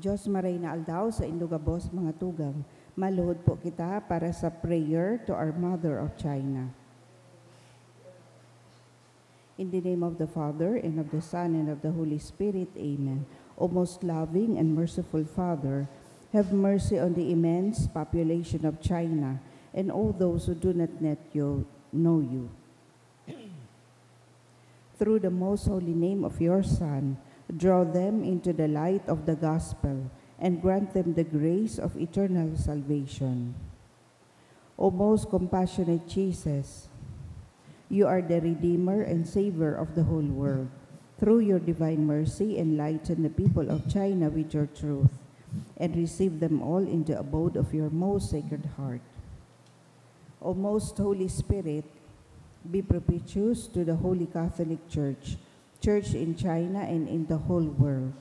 Diyos maray na aldaw sa indugabos mga tugang. Maluhod po kita para sa prayer to our Mother of China. In the name of the Father, and of the Son, and of the Holy Spirit, Amen. O most loving and merciful Father, have mercy on the immense population of China and all those who do not know you. Through the most holy name of your Son, draw them into the light of the gospel and grant them the grace of eternal salvation. O most compassionate Jesus, you are the Redeemer and Savior of the whole world. Through your divine mercy, enlighten the people of China with your truth, and receive them all in the abode of your most sacred heart. O most Holy Spirit, be propitious to the Holy Catholic Church, Church in China and in the whole world,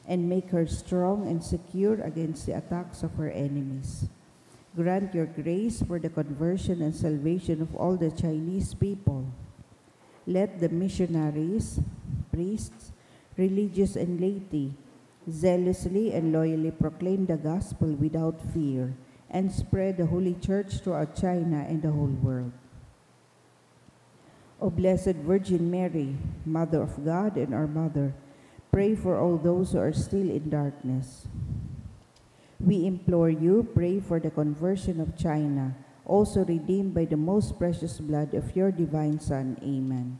and make her strong and secure against the attacks of her enemies. Grant your grace for the conversion and salvation of all the Chinese people. Let the missionaries, priests, religious and laity zealously and loyally proclaim the gospel without fear and spread the Holy Church throughout China and the whole world. O Blessed Virgin Mary, Mother of God and our Mother, pray for all those who are still in darkness. We implore you, pray for the conversion of China, also redeemed by the most precious blood of your divine Son. Amen.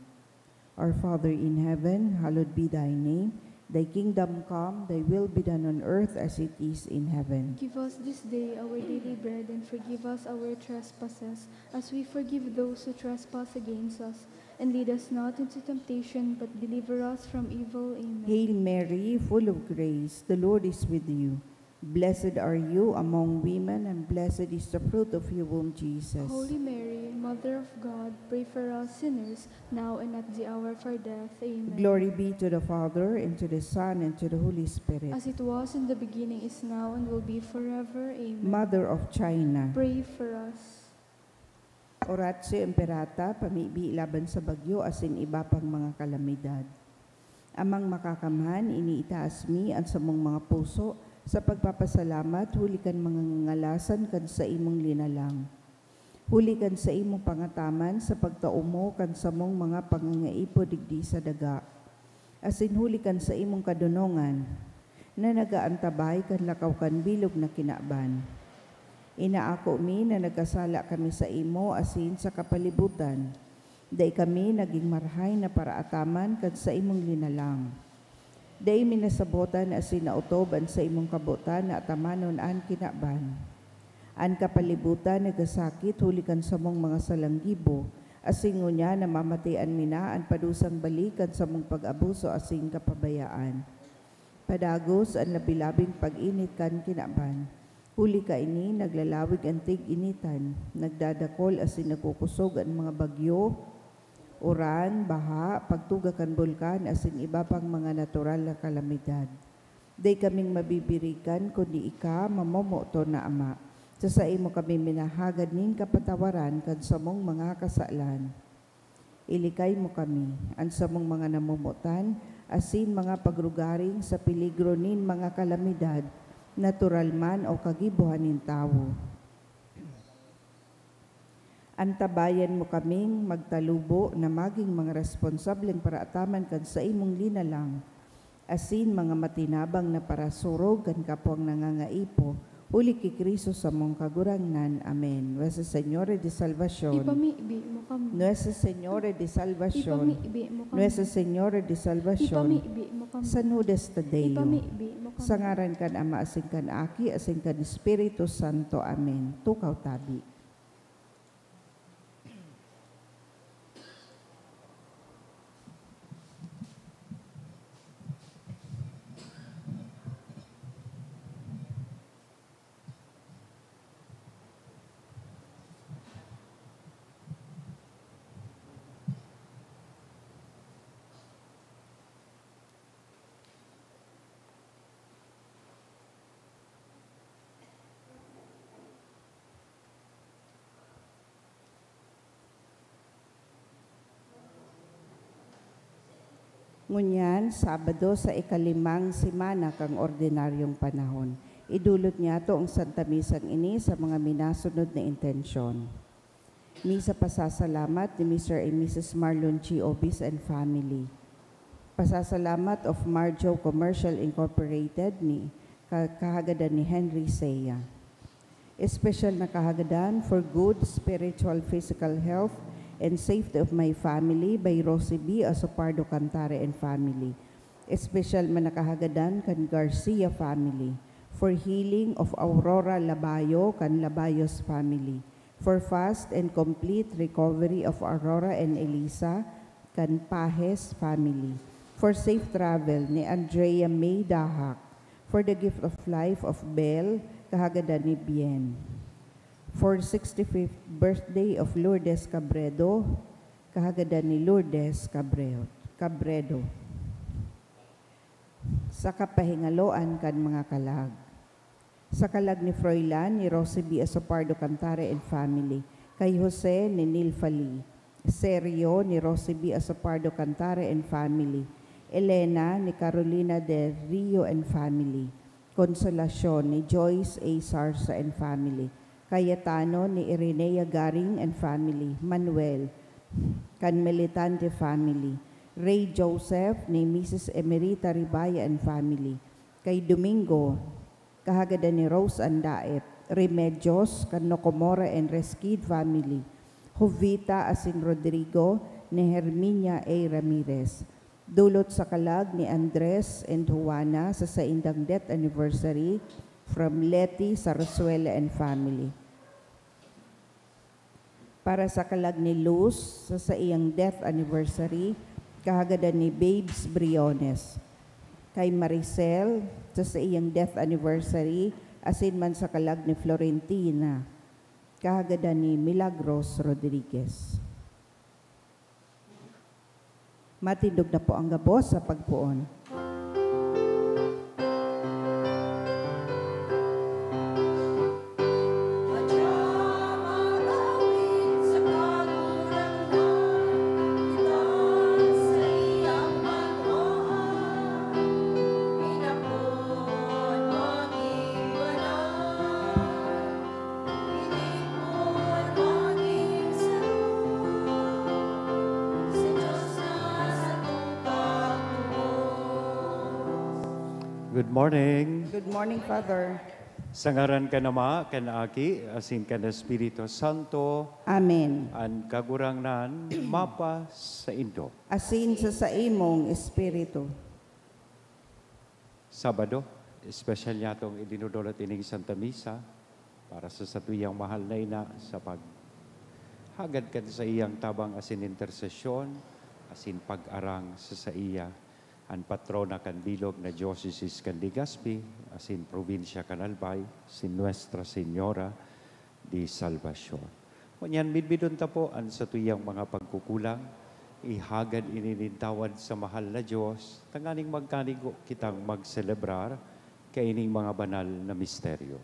Our Father in heaven, hallowed be thy name. Thy kingdom come, thy will be done on earth as it is in heaven. Give us this day our daily bread, and forgive us our trespasses, as we forgive those who trespass against us. And lead us not into temptation, but deliver us from evil. Amen. Hail Mary, full of grace, the Lord is with you. Blessed are you among women, and blessed is the fruit of your womb, Jesus. Holy Mary, Mother of God, pray for us sinners, now and at the hour of our death. Amen. Glory be to the Father, and to the Son, and to the Holy Spirit. As it was in the beginning, is now, and will be forever. Amen. Mother of China, pray for us. Oratio Imperata, pamibi laban sa bagyo, asin iba pang mga kalamidad. Amang makakamhan, iniitaas mi ang samong mga puso, sa pagpapasalamat, huli kan mga ngalasan kan sa imong linalang. Huli kan sa imong pangataman sa pagtaumo kan sa mong mga pangangaipo digdi sa daga. Asin huli kan sa imong kadunongan, na nagaantabay kan lakaw kan bilog na kinaban. Inaako mi na nagkasala kami sa imo asin sa kapalibutan. Day kami naging marhay na paraataman kan sa imong linalang. Day minasabotan asin nautoban sa imong kabutan na atamanon an kinaban. An kapalibutan nagasakit hulikan sa mong mga salanggibo, asin ngunya na mamatian mina an padusang balikan sa mong pag-abuso asin kapabayaan. Padagos ang labilabing pag-init kan kinaban. Huli ka ini naglalawig ang tig-initan, nagdadakol asin nakukusog ang mga bagyo, uran, baha, pagtugakan bulkan, asin iba pang mga natural na kalamidad. Day kaming mabibirikan, kundi ika, mamomoto na Ama. Sa imo kami minahagad nin kapatawaran, kan sa mong mga kasalan. Ilikay mo kami, ang sa mong mga namumutan, asin mga pagrugaring sa peligro nin mga kalamidad, natural man o kagibuhan nin tao. Antabayan mo kaming magtalubo na maging mga responsableng paraataman kan sa imong linalang, asin mga matinabang na parasurog kan kapwang nangangaipo, huli ki Kristo sa mong kagurangnan. Amen. Nuestra Señora de Salvación. Ipamibi mo kami. Nuestra Señora de Salvación. Ipamibi mo kami. Nuestra Señora de Salvación. Ipamibi mo kami. San Judas Tadeo. Ipamibi mo kami. Sa ngaran kan Ama, asin kan Aki, asin kan Espiritu Santo. Amen. Tukaw tabi. Ngunyan, Sabado sa ikalimang simana kang ordinaryong panahon. Idulot niya to ang Santa Misang ini sa mga minasunod na intensyon. Misa pasasalamat ni Mr. and Mrs. Marlon G. Obis and family. Pasasalamat of Marjo Commercial Incorporated ni kahagadan ni Henry Seya. Special na kahagadan for good spiritual physical health and safety of my family by Rosie B. Asopardo Cantare and family. Special man nakahagadan kan Garcia family. For healing of Aurora Labayo kan Labayos family. For fast and complete recovery of Aurora and Elisa kan Pahes family. For safe travel ni Andrea May Dahak. For the gift of life of Belle kahagadan ni Bien. For 65th birthday of Lourdes Cabredo, kahagadan ni Lourdes Cabredo. Sa kapahingaloan kan mga kalag. Sa kalag ni Froilan, ni Rosie B. Asopardo Cantare and family. Kay Jose ni Nilfali. Sergio ni Rosie B. Asopardo Cantare and family. Elena ni Carolina de Rio and family. Consolacion ni Joyce A. Sarsa and family. Cayetano ni Irenea Garing and family. Manuel kan Militante family. Ray Joseph ni Mrs. Emerita Ribaya and family. Kay Domingo, kahagadan ni Rose Andaet. Remedios kan Nocomora and Resquid family. Jovita Asin Rodrigo ni Herminia A. Ramirez. Dulot sa kalag ni Andres and Juana sa saindang death anniversary from Leti Sarasuela and family. Para sa kalag ni Luz sa iyang death anniversary, kahagadan ni Babes Briones. Kay Maricel sa iyang death anniversary, asin man sa kalag ni Florentina, kahagadan ni Milagros Rodriguez. Matindog na po ang gabos sa pagpuon. Good morning. Good morning, Father. Sa ngaran ka nama, kanaki, asin ka na Espiritu Santo, Amen. ang kagurangnan, mapa sa Indo. Asin sa imong espiritu. Sabado, espesyal niya itong idinudulot ining Santa Misa para sa satuyang mahal na ina sa paghagad ka sa iyang tabang asin intersesyon, asin pag-arang sa iya. Ang patrona kan bilog na Diocese kan Legazpi, asin probinsya kan Albay, sin Nuestra Señora di Salvacion. Kunyan midbidon ta po ang satuyang mga pagkukulang, ihagad ininintawad sa mahal na Diyos, tanganing magkanigo kitang magselebrar kaining mga banal na misteryo.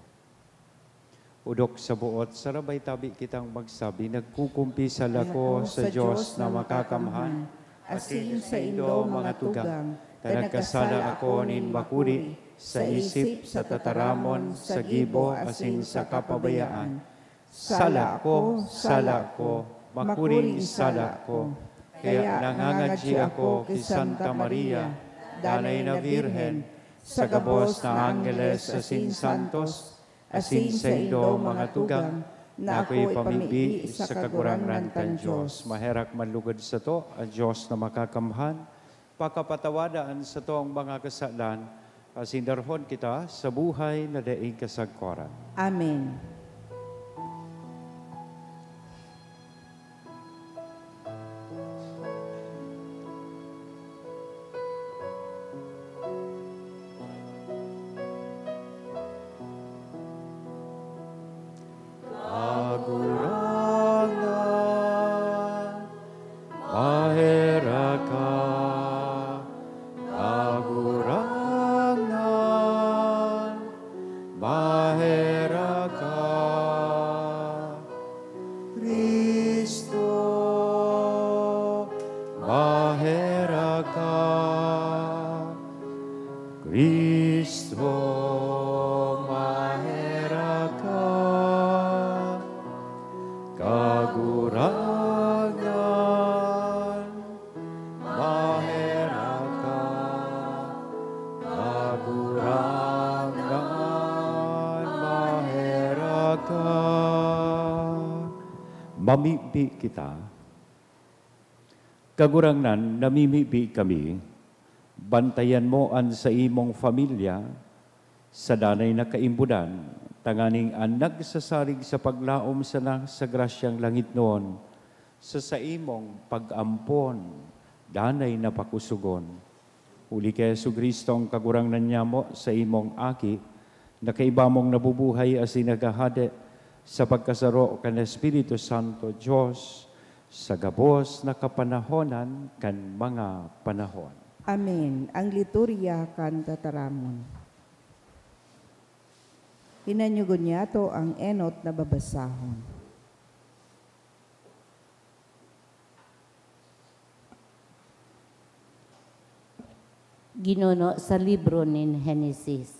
Udok sa buot, sarabay tabi kitang magsabi, nagkukumpisal ako sa Diyos na makakamhan, asin sa Indo mga tugang, tanagkasala ako nin makuri, sa isip, sa tataramon, sa gibo, asin sa kapabayaan. Sala ko, makuring sala ko. Kaya nangangadji ako kay Santa Maria, danay na Virhen, sa gabos na Angeles asin Santos, asin sa Indo mga tugang, na ako'y pamigbi sa kagurangan tan Diyos. Maherak manlugod sa to, ang Diyos na makakamhan, pakapatawadaan sa to ang mga kasalan, asindarhon kita sa buhay na daing kasagkoran. Amen. Maheraka, mamibi kita. Kagurangnan, namimibi kami, bantayan mo an sa imong familia, sa danay na kaimbudan, tanganing ang nagsasarig sa paglaom sa grasyang langit noon, sa imong pag-ampon, danay na pakusugon. Uli kay Jesucristo ang kagurangnan niya mo sa imong aki, na kaibamong nabubuhay as inagahade sa pagkasaro kan Espiritu Santo Diyos, sa gabos na kapanahonan kan mga panahon. Amen. Ang liturya kan tataramon. Hinanyugon niya to ang enot na babasahon. Ginuno sa libro nin Henesis.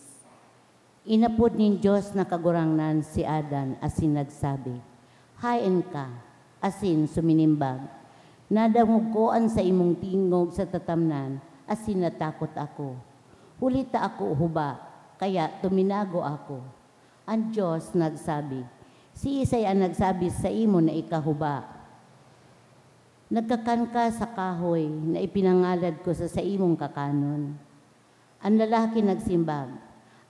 Inapod nin Diyos na kagurangnan si Adan asin nagsabi, hain ka, asin suminimbag. Nadamugkoan sa imong tingog sa tatamnan, asin natakot ako. Hulita ako huba, kaya tuminago ako. Ang Diyos nagsabi, si Isay ang nagsabi sa imo na ikahuba. Nagkakan ka sa kahoy na ipinangalad ko sa imong kakanon. Ang lalaki nagsimbag,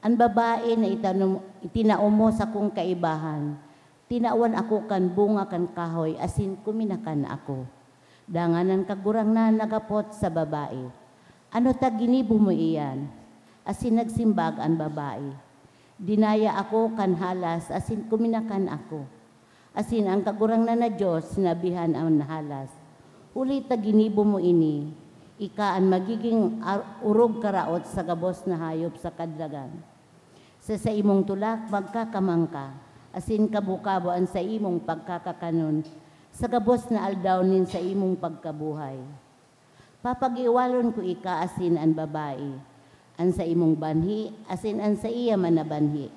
ang babae na itinao mo sa kong kaibahan, tinawan ako kan bunga kan kahoy, asin kuminakan ako. Danganan kagurang na nagapot sa babae. Ano ta ginibo mo iyan? Asin nagsimbag ang babae. Dinaya ako kan halas, asin kuminakan ako. Asin ang kagurang na Diyos, sinabihan ang halas. Huli ta ginibo mo ini, ika ang magiging urog karaot sa gabos na hayop sa kadlagan. Sa imong tulak magkakamangka, asin kabukabuan sa imong pagkakakanon, sa gabos na aldawnin sa imong pagkabuhay. Papag-iwalon ko ika asin ang babae, an sa imong banhi, asin an sa iya manabanhi.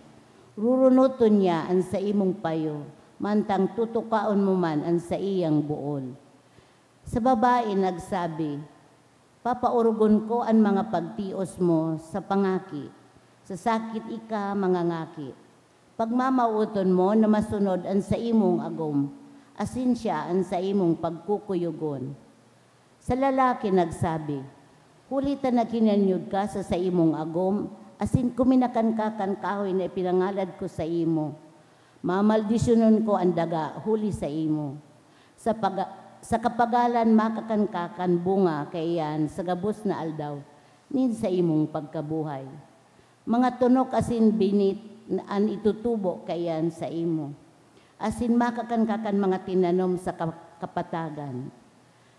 Rurunuton niya an sa imong payo, mantang tutukaon mo man an sa iyang buol. Sa babae nagsabi, papaurugon ko ang mga pagtios mo sa pangaki, sa sakit ika mangangaki. Pagmamauton mo na masunod ang sa imong agom, asin siya ang sa imong pagkukuyugon. Sa lalaki nagsabi, hulita na kinanyod ka sa imong agom, asin kuminakan ka kan kahoy na ipinangalad ko sa imo. Mamaldisyonon ko ang daga, huli sa imo. Sa kapagalan makakan ka kan bunga kaiyan sa gabos na aldaw, nin sa imong pagkabuhay. Mga tunok asin binit an itutubo kayan sa imo. Asin makakan kakan mga tinanom sa kapatagan.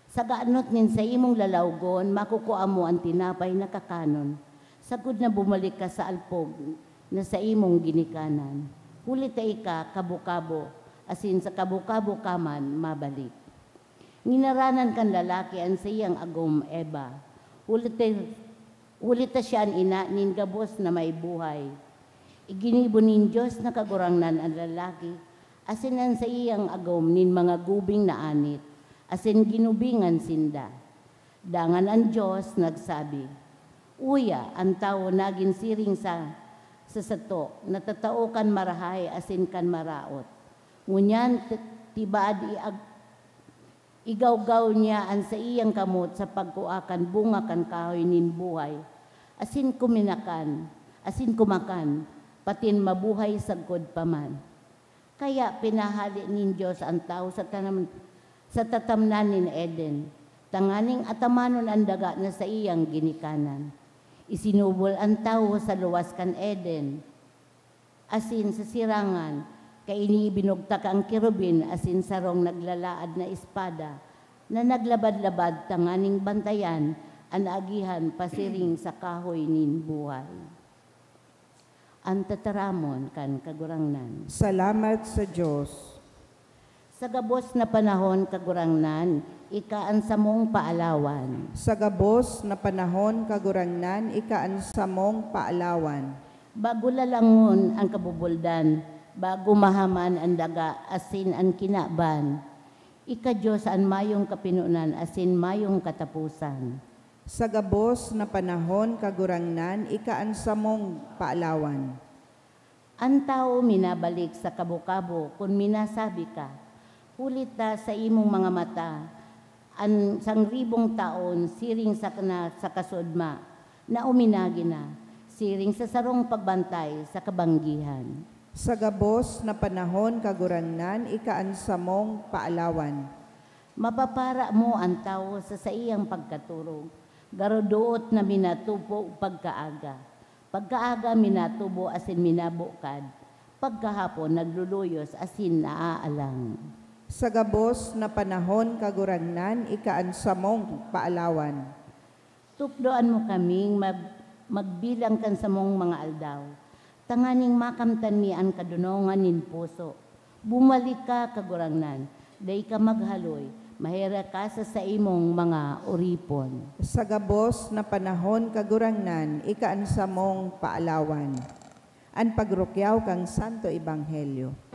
Sa gaanot nin sa imong lalawgon, makukuha mo ang tinapay na kakanon. Sagud na bumalik ka sa alpog na sa imong ginikanan. Huli ta ika kabukabo, asin sa kabukabo kaman mabalik. Nginaranan kan lalaki ang sa iyang agom Eba. Ulita siya ang ina nin gabos na may buhay. Iginibo nin Diyos na kagurangnan ang lalaki, asin ang sa iyang agom nin mga gubing na anit, asin ginubingan sinda. Dangan ang Diyos nagsabi, uya, ang tao naging siring sa sato, natatao kan marahay asin kan maraot. Ngunyan tibaad igawgaw niya ang sa iyang kamot sa pagkuakan bunga kan kahoy nin buhay. Asin kuminakan, asin kumakan, patin mabuhay sagkod paman. Kaya pinahali nin Diyos ang tao sa tatamnan nin Eden. Tanganing atamanon ang daga na sa iyang ginikanan. Isinubol ang tao sa luwas kan Eden. Asin sa sirangan, kay iniibinugtak ang kirubin asin sarong naglalaad na espada na naglabad-labad tanganing bantayan ang agihan pasiring sa kahoy nin buhay. Ang tataramon kan kagurangnan. Salamat sa Diyos. Sa gabos na panahon kagurangnan, ikaan sa mong paalawan. Sa gabos na panahon kagurangnan, ikaan sa mong paalawan. Bago lalangon ang kabubuldan, bago mahaman ang daga, asin ang kinaban. Ika Diyos ang mayong kapinunan, asin mayong katapusan. Sa gabos na panahon kagurangnan, ikaan sa mong paalawan. Ang tao minabalik sa kabukabo kung minasabi ka, Hulit ta sa imong mga mata, ang sangribong taon, siring sa kasudma, na uminagi na, siring sa sarong pagbantay sa kabanggihan. Sa gabos na panahon kagurangnan, ikaansa mong paalawan. Mapapara mo ang tao sa iyang pagkaturog, garuduot na minatubo pagkaaga. Pagkaaga minatubo asin minabukad, pagkahapon nagluluyos asin naaalang. Sa gabos na panahon kagurangnan, ikaansa mong paalawan. Tukdoan mo kaming magbilang kan sa mong mga aldaw. Tanganing makamtan mi ang kadunongan nin puso. Bumalik ka kagurangnan, day ka maghaloy, mahira ka sa imong mga uripon. Sa gabos na panahon kagurangnan, ikaansa mong paalawan. An pagrukyaw kang Santo Ebanghelyo.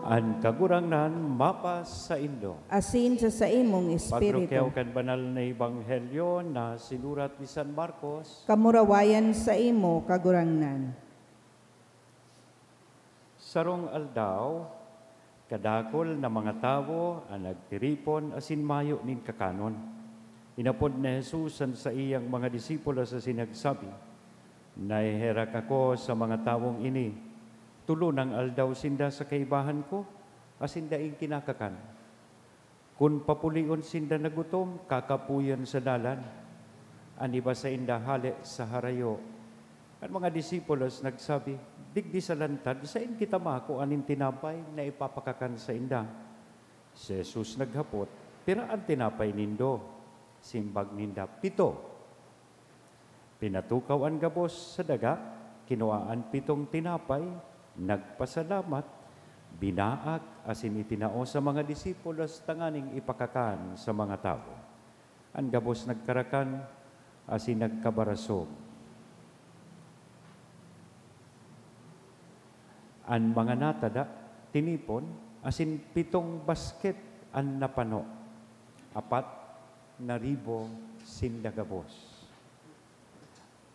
An kagurangnan mapas sa Indo. Asin sa imong espiritu. Pagrukyaw kan banal na ebanghelyo na sinurat ni San Marcos. Kamurawayan sa imo kagurangnan. Sarong aldaw, kadakol na mga tawo ang nagtiripon asin mayo nin kakanon. Inapod na Jesus sa iyang mga disipulo sa sinagsabi, "Nahiherak ako sa mga tawong ini. Tulo ng aldaw sinda sa kaibahan ko, asin daing kinakakan. Kung papulion sinda nagutom, kakapuyan sa dalan. Ani ba sa inda hali sa harayo?" Ang mga disipulos nagsabi, "Digdi sa lantad, sain kita mako aning tinapay na ipapakakan sa inda?" Si Jesus naghapot, "Pira ang tinapay nindo?" Simbag ninda, 7. Pinatukaw ang gabos sa daga, kinuhaan 7 tinapay, nagpasalamat, binaak, asin itinao sa mga disipulos tanganing ipakakan sa mga tao. Ang gabos nagkarakan, asin nagkabarasog. Ang mga natada, tinipon, asin 7 basket ang napano. 4,000 sinda gabos.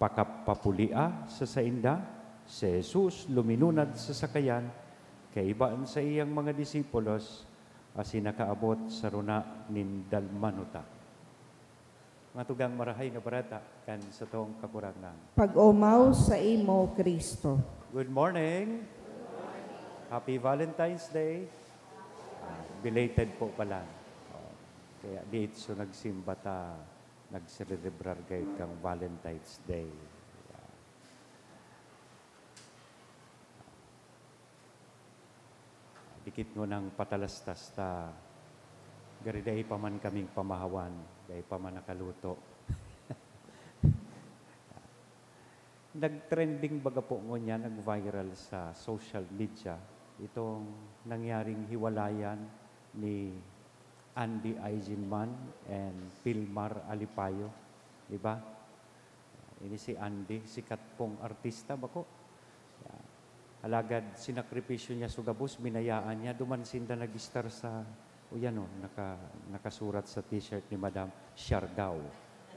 Pakapapulia sa sainda, si Jesus luminunad sa sakayan, kaibaan sa iyang mga disipulos, asin nakaabot sa runa nin Dalmanuta. Matugang marahay nga barata kan sa tong kakurangnan. Pag-umaw sa imo, Kristo. Good morning. Happy Valentine's Day. Belated po pala. Kaya dito nagsimba ta, nagselebrar kayo kang Valentine's Day. Dikit mo ng patalastas ta, gariday pa man kaming pamahawan, day pa man nakaluto. Nag-trending baga po niya, nag-viral sa social media, itong nangyaring hiwalayan ni Andy Eisenman and Pilmar Alipayo. Diba? Ini si Andy, sikat pong artista bako. Alagad, sinakripisyo niya sugabos, binayaan niya, dumansinda nag-star sa, nakasurat sa t-shirt ni Madam Siargao.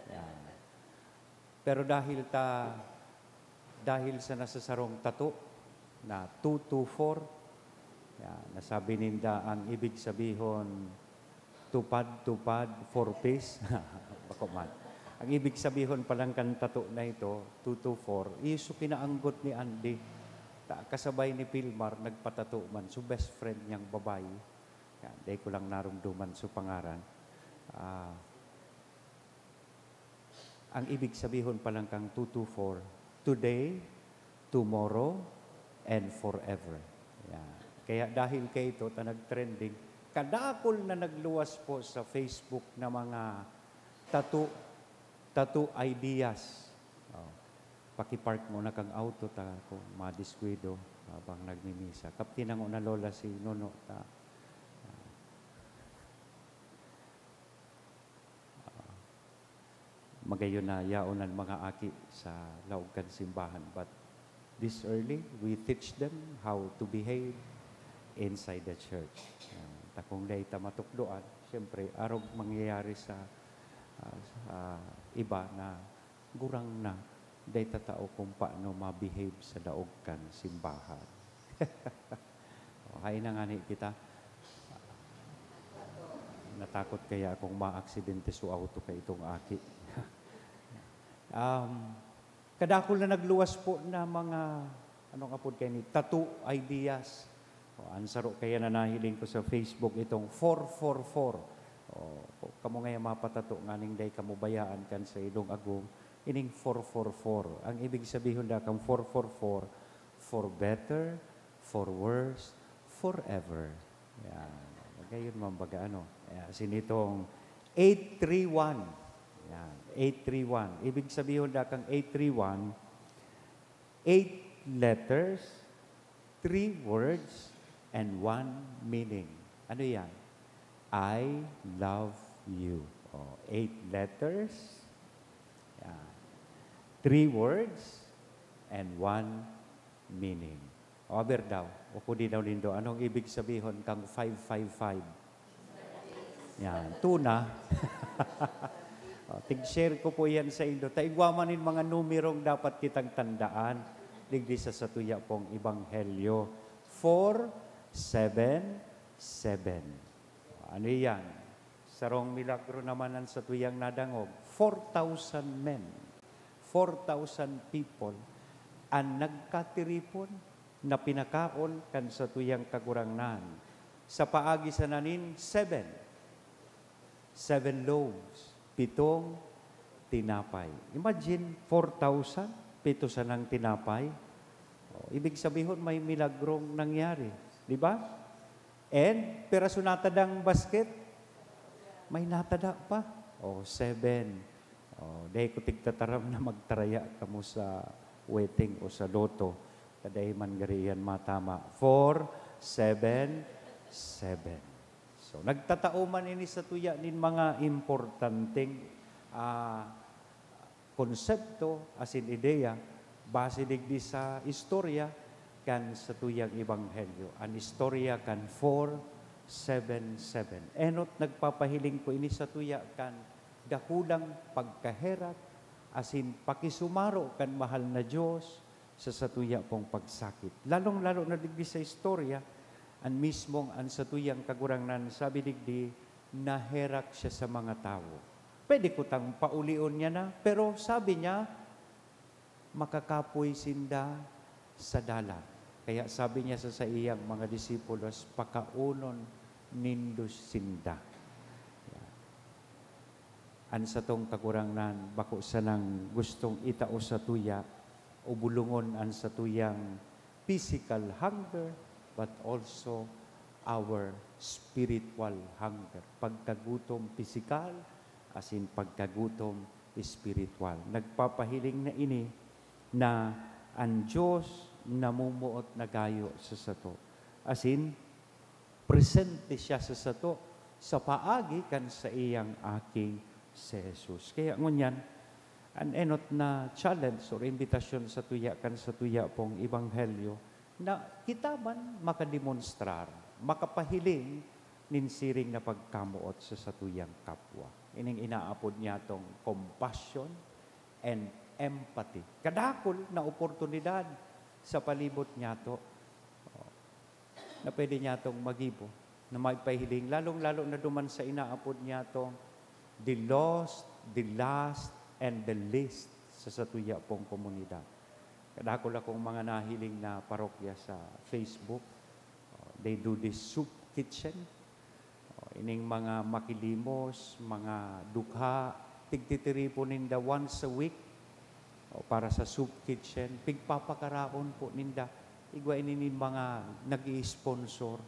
Yan. Pero dahil sa nasasarong tato na 224, yan, nasabi ninda ang ibig sabihon, tupad, 4 piece. Bako man. Ang ibig sabihon palang kan tato na ito, 224, iso kinaanggot ni Andy. Kasabay ni Pilmar, nagpatato man. So best friend niyang babae. Yan, dahil ko lang narumduman sa pangaran. Ang ibig sabihon palang kang 224, today, tomorrow, and forever. Yan. Kaya dahil kay ito, nag-trending, kadakol na nagluwas po sa Facebook na mga tattoo ideas. Pakipark mo na kang auto ta kung madiskwado habang nagmimisa. Kaptinang una lola si Nono ta magayon na yaonan mga aki sa laog kan simbahan. But this early, we teach them how to behave inside the church. Takong day matukdoan, siyempre, arog mangyayari sa iba na gurang na day tatao kung paano ma-behave sa daog kan simbahan. Hay na nga ni kita. Natakot kaya akong ma-aksidente sa auto kay itong aki. Kadakol na nagluwas po na mga, anong kapod kayo ni, tattoo ideas. Ansaro kaya na nahiling ko sa Facebook itong 444. Kamo ngayon mapatato nga ning day kamubayaan kan sa ilong agong, ining 444. Ang ibig sabihin na kang 444, for better, for worse, forever. Yan. Gayon mambaga ano. Sinitong 831. Yan. 831. Ibig sabihin na kang 831, 8 letters, 3 words, and 1 meaning. Ano yan? I love you. 8 letters, 3 words, and 1 meaning. Aber daw, o kudi daw lindo, anong ibig sabihin kang 555? Yan, tuna. Tig-share ko po yan sa inyo. Taigwamanin mga numerong dapat kitang tandaan. Digdi sa satuya pong Ebanghelyo. 477. Ano yan? Sarong milagro naman ang satuyang nadangog. 4,000 men. 4,000 people ang nagkatiripon na pinakaon kan sa tuyang kagurangnan. Sa paagi sa nanin, 7 loaves, 7 tinapay. Imagine, 4,000, 7 sanang tinapay. Ibig sabihin, may milagrong nangyari. Di ba? And, peraso natadang basket, may natada pa. 7. Dahil ko tigtataram na magtaraya kamo sa wedding o sa loto. Kaday man gariyan matama. 4, 7, 7. So, nagtatao man ini sa tuya nin mga importanteng konsepto, asin ideya, base digdi sa istorya, kan sa tuyang Ebanghelyo. Ang istorya kan 4, 7, 7. Enot nagpapahiling ko ini sa tuya kan dakulang pagkaherat, asin pakisumaro kan mahal na Diyos, sa satuya pong pagsakit. Lalong-lalo na digdi sa istorya, ang mismong ang satuyang kagurangnan, sabi digdi, naherak siya sa mga tao. Pwede ko tang paulion niya na, pero sabi niya, makakapoy sinda sa dalan. Kaya sabi niya sa iyang mga disipulos, pakaunon nindos sinda. An sa tong kagurangnan, bako sa nang gustong itao sa tuya, o bulungon ang sa tuyang physical hunger, but also our spiritual hunger. Pagkagutom physical, asin pagkagutom spiritual. Nagpapahiling na ini na ang Diyos namumuot na gayo sa sato. Asin, presente siya sa sato sa paagi kan sa iyang aking si Jesus. Kaya ngunyan, an enot na challenge or invitasyon sa tuya kan sa tuya pong Ebanghelyo na kita man makademonstrar, makapahiling ninsiring na pagkamuot sa satuyang kapwa. Ining inaapod niya tong compassion and empathy. Kadakol na oportunidad sa palibot niya to na pwede niya tong magibo, na magpahiling, lalong-lalo na duman sa inaapod niya tong the lost, the last, and the least sa satuya pong komunidad. Kadakol akong mga nahiling na parokya sa Facebook. They do this soup kitchen. Ining mga makilimos, mga dukha, tigtitiripo ninda once a week para sa soup kitchen. Pigpapakaraon po ninda. Igwa ini mga nag-i-sponsor.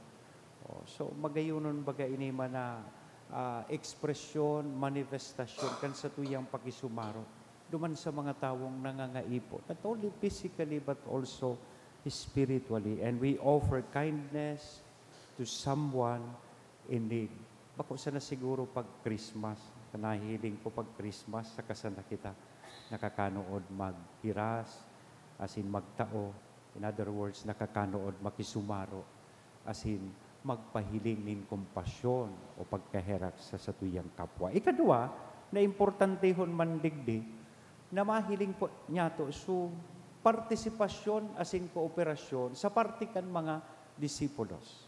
So magayunon baga ini na ekspresyon, manifestasyon kan sa tuyang pakisumaro duman sa mga tawong nangangaipon, not only physically but also spiritually, and we offer kindness to someone in need. Bako sana siguro pag Christmas, Kanahiling ko pag Christmas, sa kasana kita nakakanood maghiras, as in magtao. In other words, nakakanood makisumaro, as in magpahiling nin kompasyon o pagkaherak sa satuyang kapwa. Ikadua, na importantehon man digdi, na mahiling po niya to, so partisipasyon as in kooperasyon sa partikan mga disipulos.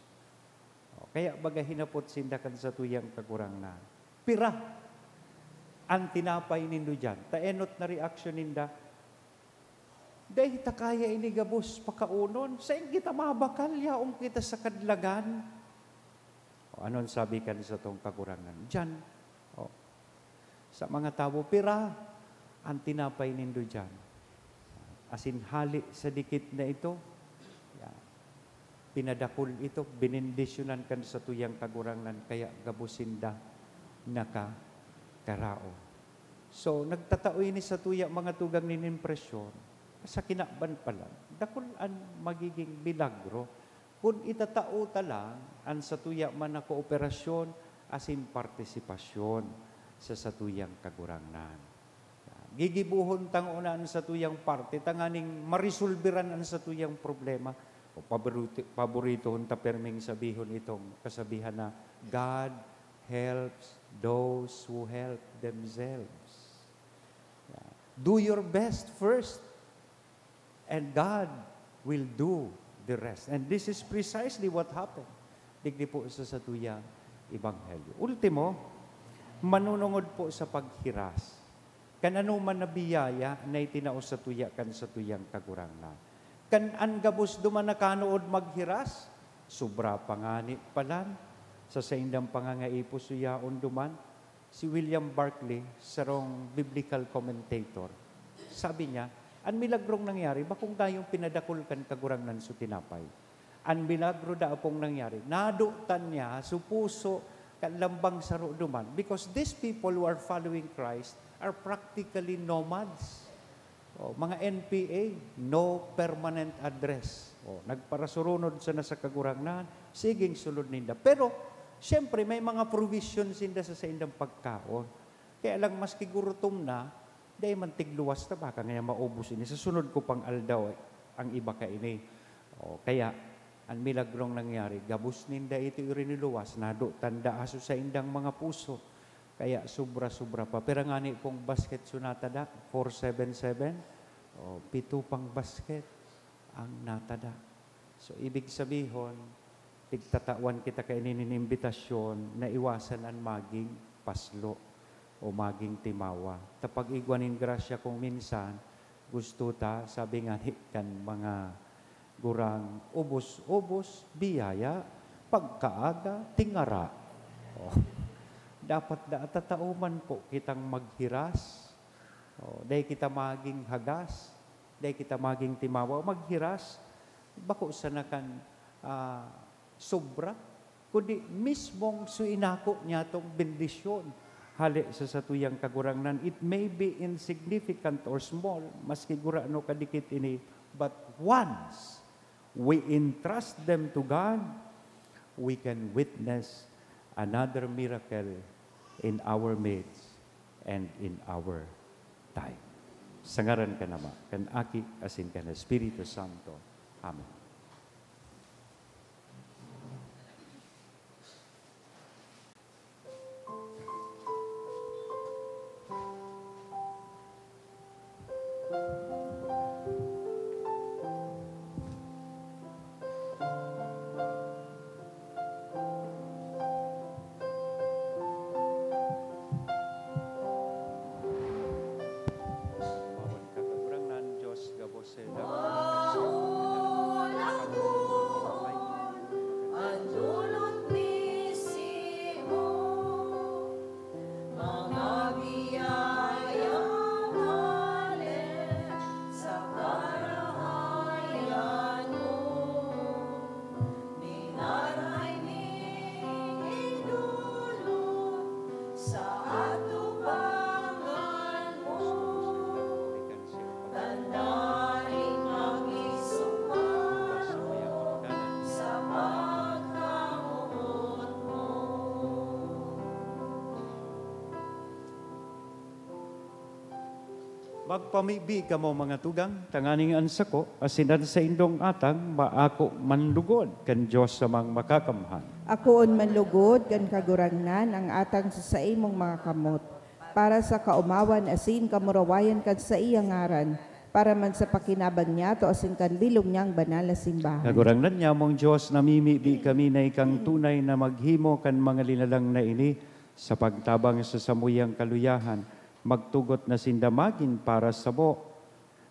Kaya baga hinapot sindakan sa tuyang kakurangnan. Pira ang tinapay nindo dyan. Taenot na reaksyon ninda. Dahil ta kaya inigabos pakaunon, saan kita mabakal yaong kita sa kadlagan? Anon sabi ka sa tong kakurangan? Diyan, sa mga tao, pira ang tinapay nindo dyan. Asin hali sa dikit na ito, pinadakol ito, binindisyonan kan sa tuyang kagurangan, kaya gabusinda nakakarao. So, nagtatao ini sa tuya mga tugang ninimpresyon, sa kinaban pa lang, dakol ang magiging bilagro, kung itatao talang ang sa tuya man na kooperasyon, asin partisipasyon sa satuyang kagurangan. Gigibuhon tang unaan sa tuyang parte, tanganing marisulbiran ang sa tuyang problema. O paborito ta perming sabihon itong kasabihan na God helps those who help themselves. Do your best first, and God will do the rest. And this is precisely what happened. Digdi po sa satuyang Ebanghelyo. Ultimo, manunungod po sa paghiras. Kan ano man na biyaya na itinaos sa tuya kan sa tuyang kagurangan. Kan angabos duman nakanood maghiras, sobra pangani palan, sa saindang pangangaipo suyaon duman, si William Barclay, sarong biblical commentator, sabi niya, ang milagrong nangyari, bakong tayong pinadakulkan kagurangan sa tinapay? Ang milagro da pong nangyari, nadutan niya, supuso, kalambang saro duman, because these people who are following Christ are practically nomads. Mga NPA, no permanent address. Nagparasurunod sa nasa kagurangan, siging sulod ninda. Pero, siyempre, may mga provisions sinda sa indang pagkaon. Kaya lang, maski gurutom na, dahil man tigluwas na baka ngayon maubos ini. Sa sunod ko pang aldaw, ang iba ka ini. Kaya, ang milagrong nangyari, gabus ninda ito iriniluwas, nado tanda aso sa indang mga puso. Kaya sobra-sobra pa. Pero nga ni pong basket sunatada, 477, 7 pang basket ang natada. So, ibig sabihin, tigtatawan kita kayo imbitasyon na iwasan ang maging paslo o maging timawa. Tapag igwanin grasya kung minsan, gusto ta, sabi nga kan mga gurang ubos-ubos, biyaya, pagkaaga, tingara. Dapat tatauman po kitang maghiras, dahil kita maging hagas, dahil kita maging timawa, maghiras, bako sa nakan sobra, kundi mismong suinako niya itong bendisyon, hali sa satuyang kagurangan. It may be insignificant or small, maski gurano kadikit ini, but once we entrust them to God, we can witness another miracle in our midst and in our time. Sangaran ka nama, kan aki asin kan Espiritu Santo. Amen. Magpamibi ka mo mga tugang, tanganing ansako, asinan sa indong atang, maako manlugod, kan Diyos sa mga makakamhan. Akoon manlugod kan kagurangnan ang atang sa imong mga kamot, para sa kaumawan asin kamurawayan kan sa iyang ngaran, para man sa pakinabang niya to asin kan bilog niyang banal na simbahan. Kagurangnan niya mong Diyos, namimibi kami na ikang tunay na maghimo kan mga linalang na ini, sa pagtabang sa samuyang kaluyahan, magtugot na sindamagin para sa bo.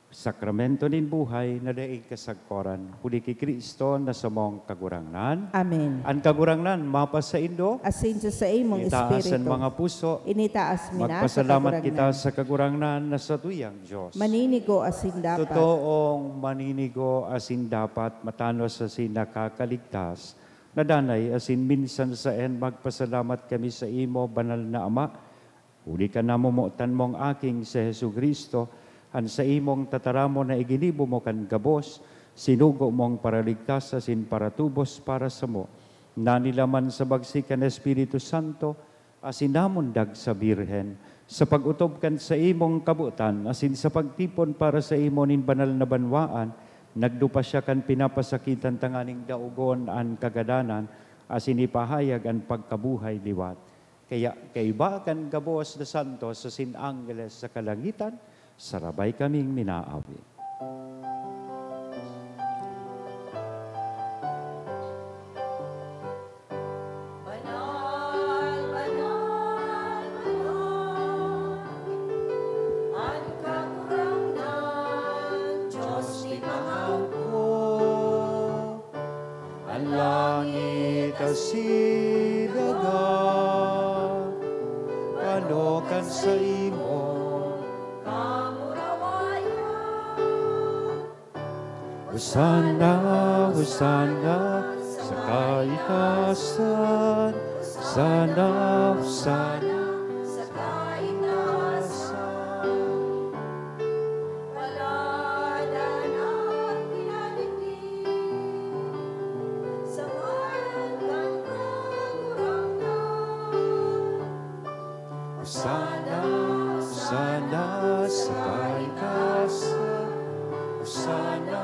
Sakramento nin buhay na daig kasagkoran. Huli kay Kristo na sa mong kagurangnan. Amen. Ang kagurangnan, mapa sa Indo, Asin sa imong itaasan espiritu, mga puso, initaas mi na sa magpasalamat kita kagurangnan. sa kagurangnan na sa tuyang Diyos. Maninigo asin dapat. Totoong maninigo asin dapat matanos asin nakakaligtas. Nadanay asin minsan sa magpasalamat kami sa imo, banal na Ama. Huli ka na mumutan mong aking sa Hesu Kristo, an sa imong tataramo na iginibo mo kan gabos, sinugo mong paraligtas asin para tubos para sa mo. Nanilaman sa bagsikan Espiritu Santo, asin namundag sa Birhen, sa pagutob kan sa imong kabutan, asin sa pagtipon para sa imo nin banal na banwaan, nagdupa siya kan pinapasakitan tanganing daugon an kagadanan, asin ipahayag an pagkabuhay liwat. Kaya kaiba kan gabos na santo sa sinangeles sa kalangitan, sarabay kaming minaawi. Banal, banal, banal, ang kagurangnan, Diyos ni Mangangko. Ang langit asidaga, panokan sa imo, Hosana, Hosana, sa kaitasan, Hosana, Hosana, Sa kaitasan, paladan at pinanigin, sa ngalan ng kagurangnan. Hosana, Hosana, sa kaitasan, Hosana,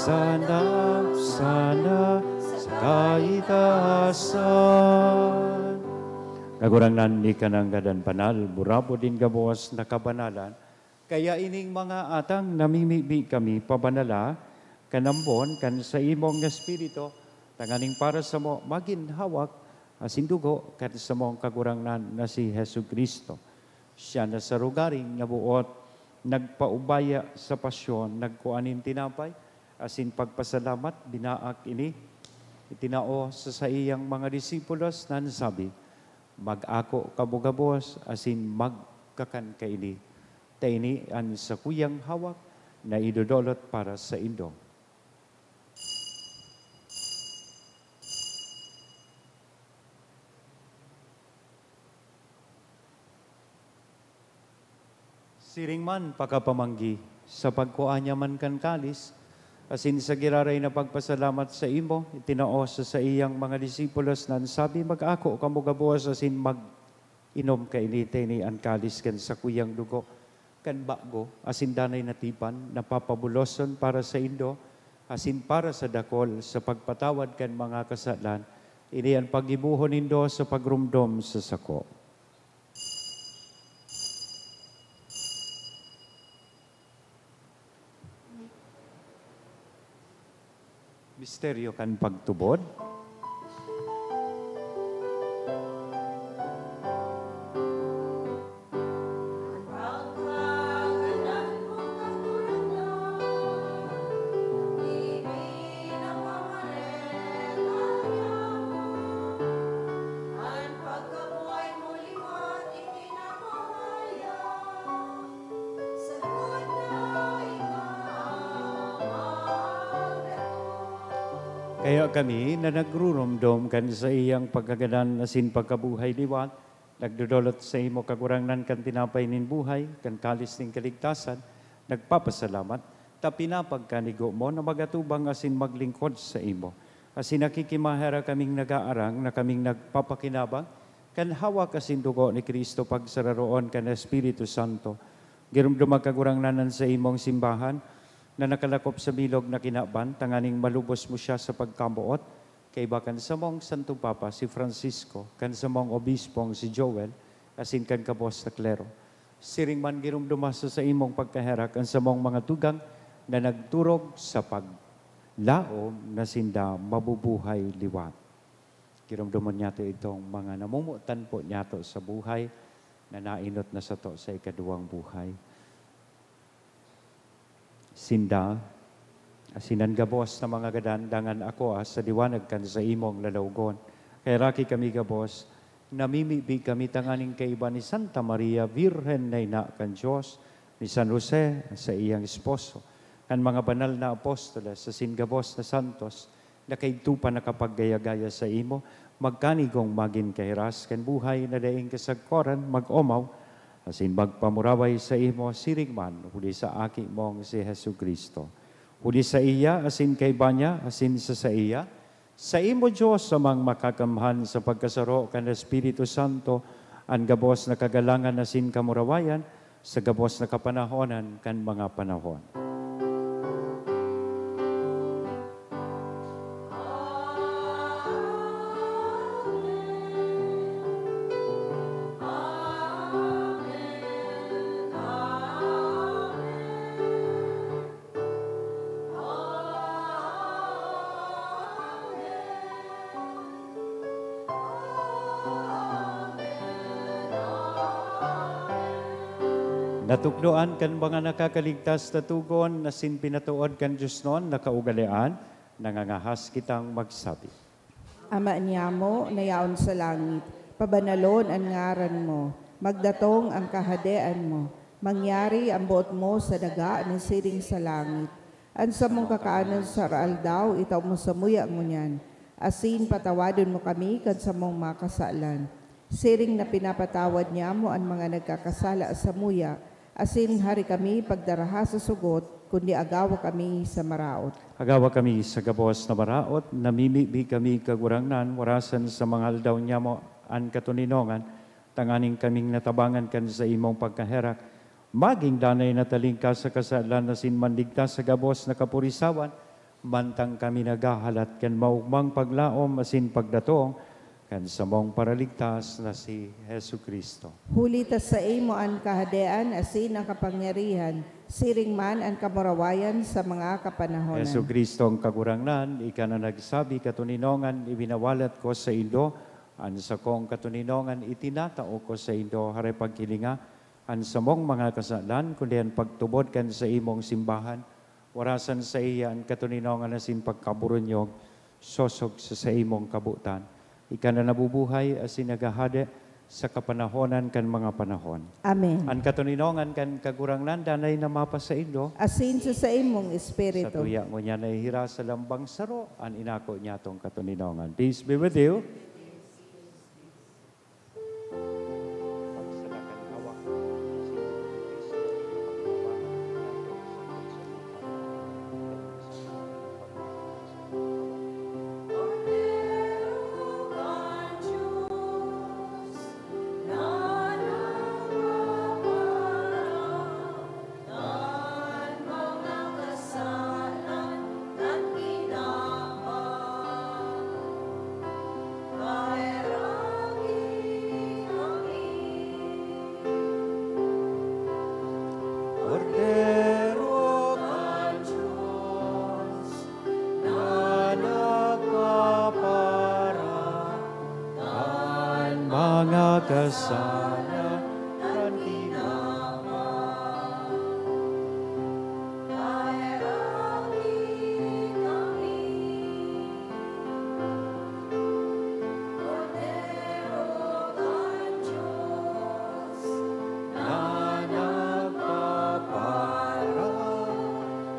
sana, sana, sa kaitasan. Kagurangnan ni kanang gadan panal, burabo din gabuas na kabanalan, kaya ining mga atang namimibi kami pabanala, kanambon, kan sa imong espiritu, tanganing para sa mo, maginhawak, asindugo, kan sa mong kagurangnan na si Hesu Kristo. Siya na sa rugaring nabuot, nagpaubaya sa pasyon, nagkuanin tinapay, asin pagpasalamat, binaak ini, itinao sa iyang mga disipulos na nasabi, mag-ako kabugabos, asin magkakan kaini. Taini an sa kuyang hawak na idodolot para sa Indo. Siring man pakapamanggi, sa pagkuanya man kan kalis, asin sa giraray na pagpasalamat sa imo, itinao sa iyang mga disipulos na sabi, mag-ako kamugabuas asin mag-inom ka inite ni an kalis kan sa kuyang dugo, kan bago, asin danay natipan, napapabuloson para sa Indo, asin para sa dakol, sa pagpatawad kan mga kasalan, ini ang pag-ibuhon nindo sa pagrumdom sa sako. Misteryo kan pagtubod. Kaya kami na nagrurumdom kan sa iyang pagkagadan asin pagkabuhay liwat, nagdudolot sa imo kagurangnan kan tinapay nin buhay, kan kalis ning kaligtasan, nagpapasalamat, tapinapag kanigo mo na magatubang asin maglingkod sa imo. Asin nakikimahera kaming nagaarang na kaming nagpapakinabang, kan hawa kasin dugo ni Kristo pagsararoon kan Espiritu Santo. Girumdumag kagurangnanan sa imong simbahan, na nakalakop sa bilog na kinaban, tanganing malubos mo siya sa pagkabuot, kay bakan sa mong Santo Papa si Francisco, kan sa mong obispong si Joel, asin kan kabos na klero. Siring man girumdumasa sa imong pagkaherak, ang sa mong mga tugang na nagturog sa paglaom na sinda mabubuhay liwat. Girumduman niya itong mga namumutan po niya sa buhay na nainot na sa to sa ikaduwang buhay. Sinda, asinan gabos na mga gadandangan ako sa diwanag kan sa imong lalawgon. Kaya raki kami gabos, namimibi kami tanganing kaiba ni Santa Maria, Virgen na ina kan Diyos, ni San Jose sa iyang esposo, kan mga banal na apostoles sa singabos na santos, na kaigtupa nakapaggaya-gaya sa imo, magkanigong magin kahiras, kan buhay na daing kasagkoran, mag-omaw, asin magpamuraway sa imo, sirigman, huli sa aki mong si Jesu Kristo. Huli sa iya, asin kay banya, asin sa iya, sa imo Diyos amang makakamhan sa pagkasaro kan Espiritu Santo, ang gabos na kagalangan asin kamurawayan, sa gabos na kapanahonan kan mga panahon. Natukdoan kan mga nakakaligtas na tugon na sinpinatuod kan Diyos noon, nakaugalian, nangangahas kitang magsabi. Ama niya mo, nayaon sa langit, pabanalon ang ngaran mo, magdatong ang kahadean mo, mangyari ang buot mo sa daga ni siring sa langit. Ang sa mong kakaanon sa aldaw, itaw mo sa muya mo niyan, asin patawadon mo kami kan sa mong makasalan. Siring na pinapatawad niya mo ang mga nagkakasala sa muya, asin hari kami pagdaraha sa sugot, kundi agawa kami sa maraot. Agawa kami sa gabos na maraot, namimibi kami kagurangnan, warasan sa mga aldaw niya mo ang katuninongan, tanganing kaming natabangan kan sa imong pagkaherak, maging danay na talingka sa kasalan na sinmandigtas sa gabos na kapurisawan, mantang kami nagahalat kan maugmang paglaom asin pagdatong, kan sa mong paraligtas na si Jesu Kristo. Hulitas sa imo ang kahadean, asin ang kapangyarihan, siring man ang kamurawayan sa mga kapanahonan. Jesu Kristo ang kagurangnan, ika na nagsabi katuninongan, ibinawalat ko sa Indo, an sa kong katuninongan, itinatao ko sa Indo, hare pagkilinga, an sa mong mga kasalan, kundi ang pagtubod kan sa imong simbahan, warasan sa iya ang katuninongan asin pagkaburunyog, sosog sa imong kabutan. Ika na nabubuhay asin nagahade sa kapanahonan kan mga panahon. Amen. Ang katuninongan kan kagurangnan danay na mapa sa Indo, Asin sa imong sa espiritu. tuya mo niya nahihira sa lambang saro, an inako niya tong katuninongan. Peace be with you. Kasana kan tinama, kairami kami, Cordero kan Diyos, na nagpapara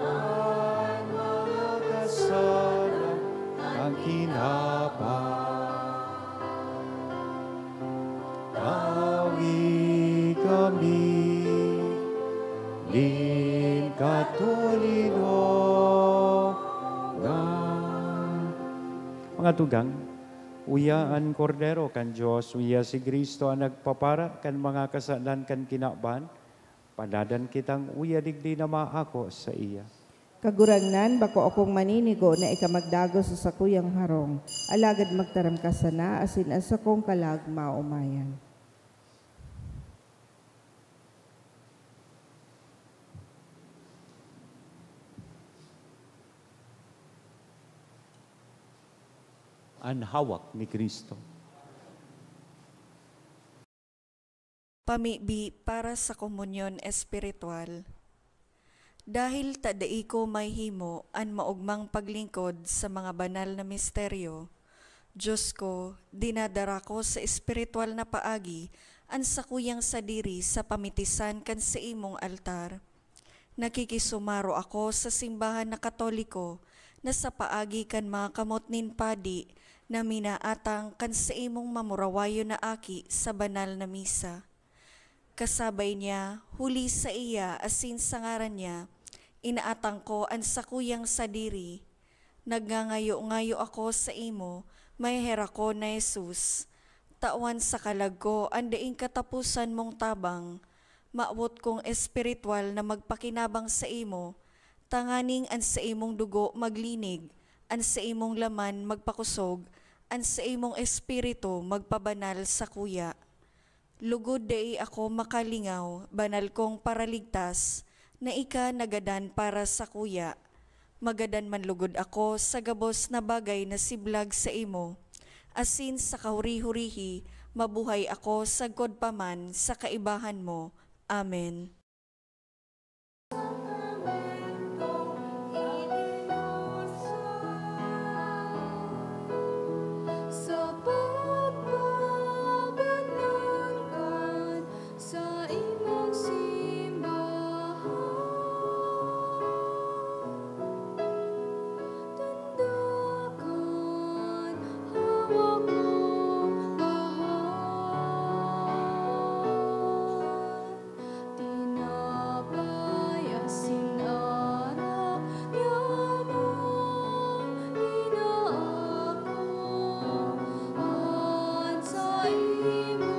ang mga kasana ang kinapa. Awi kami, din katulinongan. Mga tugang, Uyaan kordero kan Diyos, uya si Kristo ang nagpapara kan mga kasalan kan kinaban, padadan kitang uya digdi na maako sa iya. Kagurangnan, bako akong maninigo na ikamagdago sa sakuyang harong, alagad magtaram ka sana, asin as akong kalag maumayan. Ang hawak ni Kristo. Pamibi para sa komunyon espiritual. Dahil tadai ko may himo an maugmang paglingkod sa mga banal na misteryo, Diyos ko, dinadara ko sa espiritual na paagi an sakuyang sadiri sa pamitisan kan sa imong altar. Nakikisumaro ako sa simbahan na Katoliko na sa paagi kan mga kamotnin padi na minaatang kan sa imong mamurawayo na aki sa banal na misa. Kasabay niya, huli sa iya asin sa ngaran niya, inaatang ko ang sakuyang sadiri. Nagngangayo-ngayo ako sa imo, may hera ko na Jesus. Tawan sa kalag ko ang daing katapusan mong tabang, maawot kong espiritual na magpakinabang sa imo, tanganing an sa imong dugo maglinig, an sa imong laman magpakusog, an sa imong espiritu magpabanal sa kuya. Lugod dai ako makalingaw, banal kong paraligtas, na ika nagadan para sa kuya. Magadan man lugod ako sa gabos na bagay na siblag sa imo. Asin sa kahuri-hurihi, mabuhay ako sa godpaman sa kaibahan mo. Amen. Sa pagpapanangkan sa imong simbahan, tandakan hawak mong bahal. Tinapay asin arak yamong inaako sa imo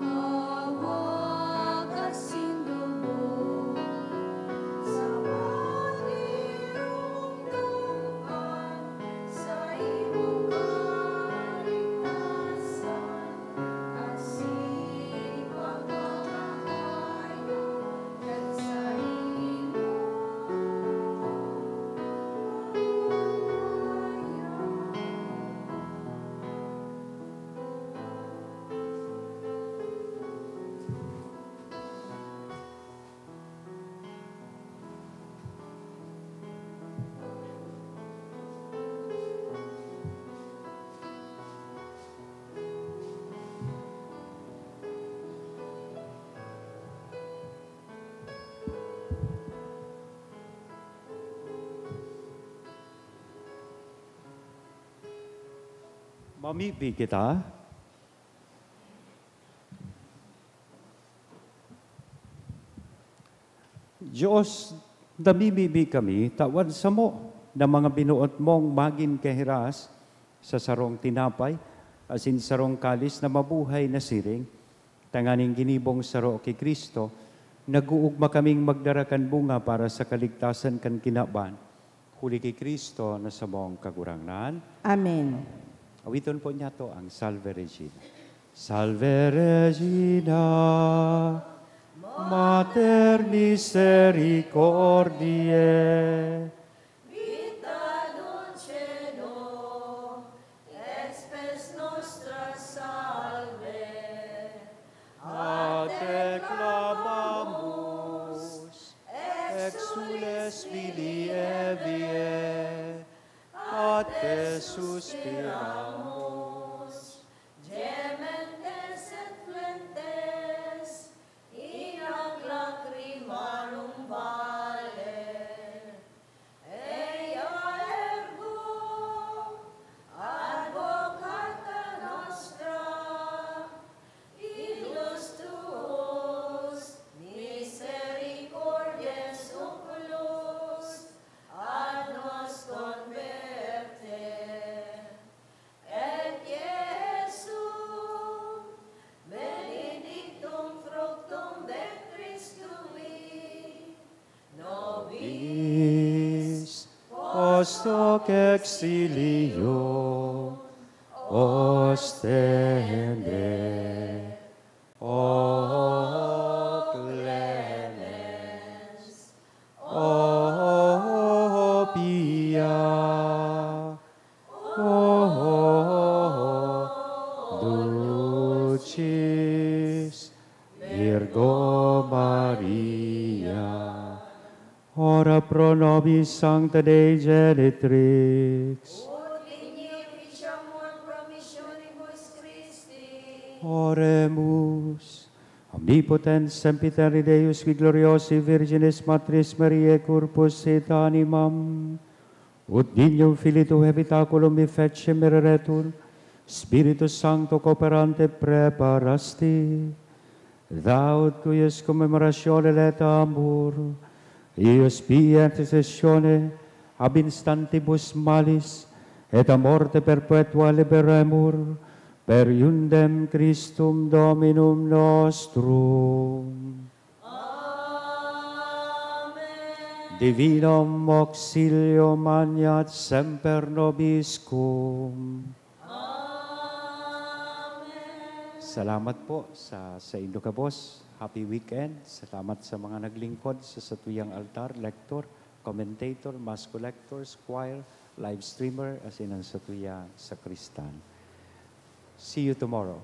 hawak asin dugo sa panirungtungan sa imong kaligtasan asin pagmamahayo ket sa imong Mamibi kita. Diyos, namimibi kami, tawan sa mo na mga binuot mong magin kahiras sa sarong tinapay, asin sarong kalis na mabuhay na siring, tanganing ginibong saro kay Kristo, naguugma kaming magdarakan bunga para sa kaligtasan kan kinaban. Huli kay Kristo na sa mong kagurangnan. Amen. Awiton po niya to ang Salve Regina. Salve Regina, Mater Misericordiae, Vita dulceno, et spes nostra salve. a te clamamus, exules Filii Evae, a te suspiramus. Gementes et flentes, in ac lacrimarum vale. Ea ergo, advocata nostra, ilus tuus, misericordies oculus, ad nos converte. Et post hoc exilio ostende. O clemens, o pia, o dulcis Virgo Maria, ora pro nobis Sancta Dei Genitrix, Ut digni ficiamur promissionibus Christi. oremus. Omnipotens sempiterni Deus, qui gloriosi Virginis Matris Mariae corpus et animam, ut dignum Filii Tuae habitaculum mi fecem mereretur, Spiritus Sancto cooperante preparasti, thou ut cuius commemoratione letamur, ius pia intercessione ab instantibus malis, et a morte perpetua liberemur, per iundem Christum Dominum nostrum. Amen. Divinum auxilio magnat semper nobiscum. Amen. Salamat po sa inyo kabos. Happy weekend. Salamat sa mga naglingkod sa satuyang altar, lector, commentator, mass collectors, choir, live streamer, as in ang satuya sa Kristan. See you tomorrow.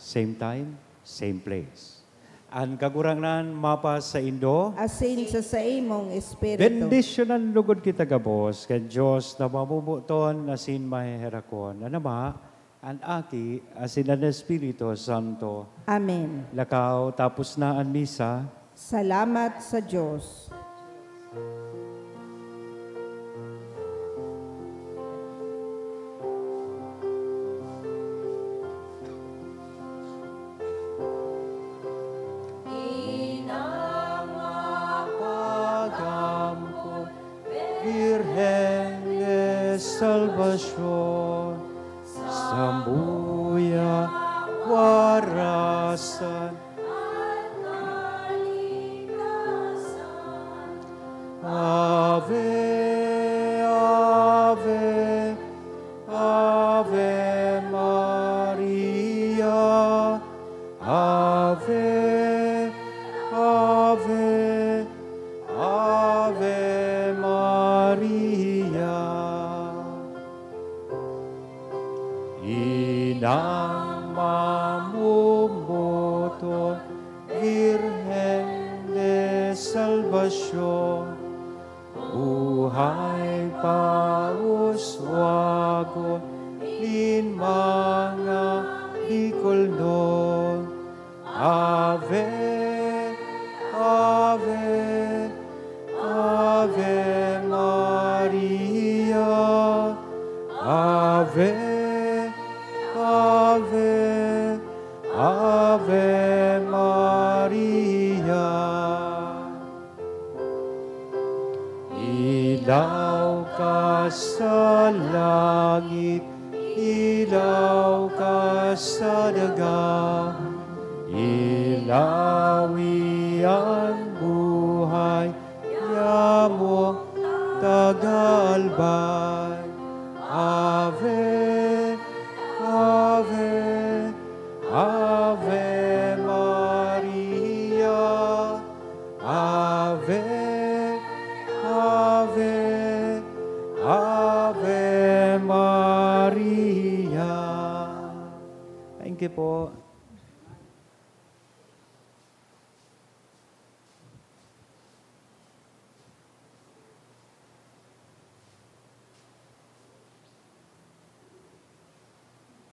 Same time, same place. Ang kagurangan mapa sa Indo, Asin sa imong espiritu. bendisyonan lugod kita gabos, kay Diyos na mamumuton asin maheherakon. Ano ba? Ang aki asin ang Espiritu Santo. Amen. Lakaw, tapos na ang misa. Salamat sa Diyos. Pagampo, Virgen de Salvación, Sambuya, Warasan, Ave, Ave, Ave Maria, Ave, Ave, Ave Maria. Inang mamumuton, Virgen de Salvación, buhay pauswagon, din mga Bicolnon. Ave, Ave, Ave Maria, Ave, Ave, Ave Maria. Ilaw ka sa langit, ilaw ka sa daga, ilawi ang buhay, yamo tagalbay. Ave, Ave, Ave Maria, Ave, Ave, Ave Maria. Thank you po.